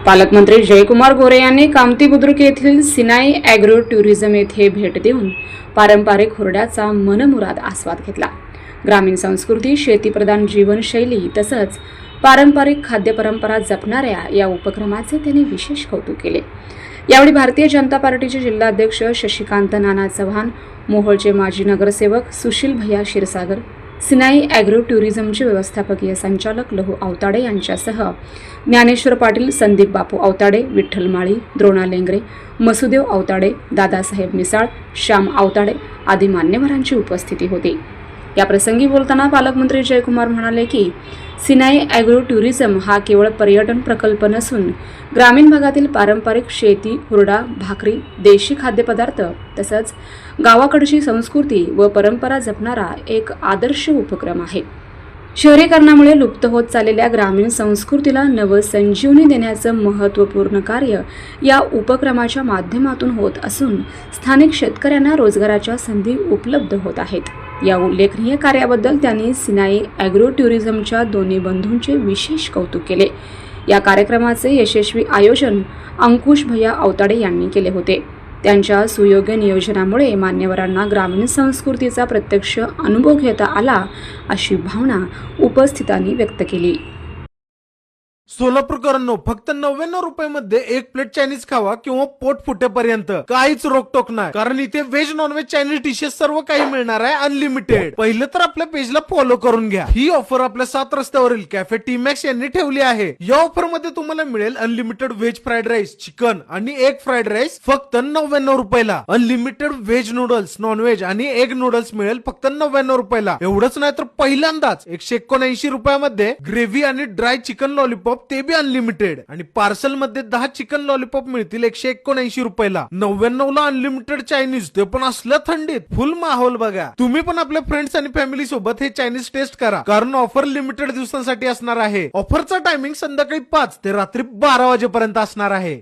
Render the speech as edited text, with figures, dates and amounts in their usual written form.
पालकमंत्री जयकुमार गोरे यांनी कामती बुद्रुक येथील सिनाई ॲग्रो टुरिझम येथे भेट देऊन पारंपरिक हुरड्याचा मनमुराद आस्वाद घेतला। ग्रामीण संस्कृती, शेतीप्रधान जीवनशैली तसंच पारंपरिक खाद्यपरंपरा जपणाऱ्या या उपक्रमाचे त्यांनी विशेष कौतुक केले। यावेळी भारतीय जनता पार्टीचे जिल्हाध्यक्ष शशिकांत नाना चव्हाण, मोहोळचे माजी नगरसेवक सुशील भैया क्षीरसागर, सिनाई ॲग्रो टुरिझमचे व्यवस्थापकीय संचालक लहू अवताडे यांच्यासह ज्ञानेश्वर पाटील, संदीप बापू अवताडे, विठ्ठल माळी, द्रोणा लेंगरे, मसुदेव अवताडे, दादासाहेब मिसाळ, श्याम अवताडे आदी मान्यवरांची उपस्थिती होती। या प्रसंगी बोलताना पालकमंत्री जयकुमार म्हणाले की सिनाई ॲग्रो टुरिझम हा केवळ पर्यटन प्रकल्प नसून ग्रामीण भागातील पारंपरिक शेती, हुरडा, भाकरी, देशी खाद्यपदार्थ तसंच गावाकडची संस्कृती व परंपरा जपणारा एक आदर्श उपक्रम आहे। शहरीकरणामुळे लुप्त होत चाललेल्या ग्रामीण संस्कृतीला नवसंजीवनी देण्याचं महत्त्वपूर्ण कार्य या उपक्रमाच्या माध्यमातून होत असून स्थानिक शेतकऱ्यांना रोजगाराच्या संधी उपलब्ध होत आहेत। या उल्लेखनीय कार्याबद्दल त्यांनी सिनाई ॲग्रो टुरिझमच्या दोन्ही बंधूंचे विशेष कौतुक केले। या कार्यक्रमाचे यशस्वी आयोजन अंकुश भैया अवताडे यांनी केले होते। त्यांच्या सुयोग्य नियोजनामुळे मान्यवरांना ग्रामीण संस्कृतीचा प्रत्यक्ष अनुभव घेता आला अशी भावना उपस्थितांनी व्यक्त केली। सोलापूरकरांनो, फक्त 99 रुपयामध्ये एक प्लेट चायनीज खावा किंवा पोट फुटेपर्यंत काहीच रोकटोक नाही, कारण इथे व्हेज नॉनव्हेज चायनीज डिशेस सर्व काही मिळणार आहे अनलिमिटेड। पहिलं तर आपल्या पेजला फॉलो करून घ्या। ही ऑफर आपल्या 7 रस्त्यावरील कॅफे टी मॅक्स यांनी ठेवली आहे। या ऑफर मध्ये तुम्हाला मिळेल unlimited veg fried rice, chicken आणि एग फ्राईड राईस फक्त 99 रुपयाला। अनलिमिटेड व्हेज नूडल्स, नॉनव्हेज आणि एग नूडल्स मिळेल फक्त 99 रुपयाला। एवढंच नाही तर पहिल्यांदाच 179 रुपयामध्ये ग्रेव्ही आणि ड्राय चिकन लॉलीपॉप ते बी अनलिमिटेड, आणि पार्सल मध्ये 10 चिकन लॉलीपॉप मिळतील 179 रुपयाला। 99 ला अनलिमिटेड चायनीज, ते पण असल्या थंडीत। फुल माहोल बघा। तुम्ही पण आपल्या फ्रेंड्स आणि फॅमिली सोबत हे चायनीज टेस्ट करा, कारण ऑफर लिमिटेड दिवसांसाठी असणार आहे। ऑफरचा टायमिंग संध्याकाळी 5 ते रात्री 12 वाजेपर्यंत असणार आहे।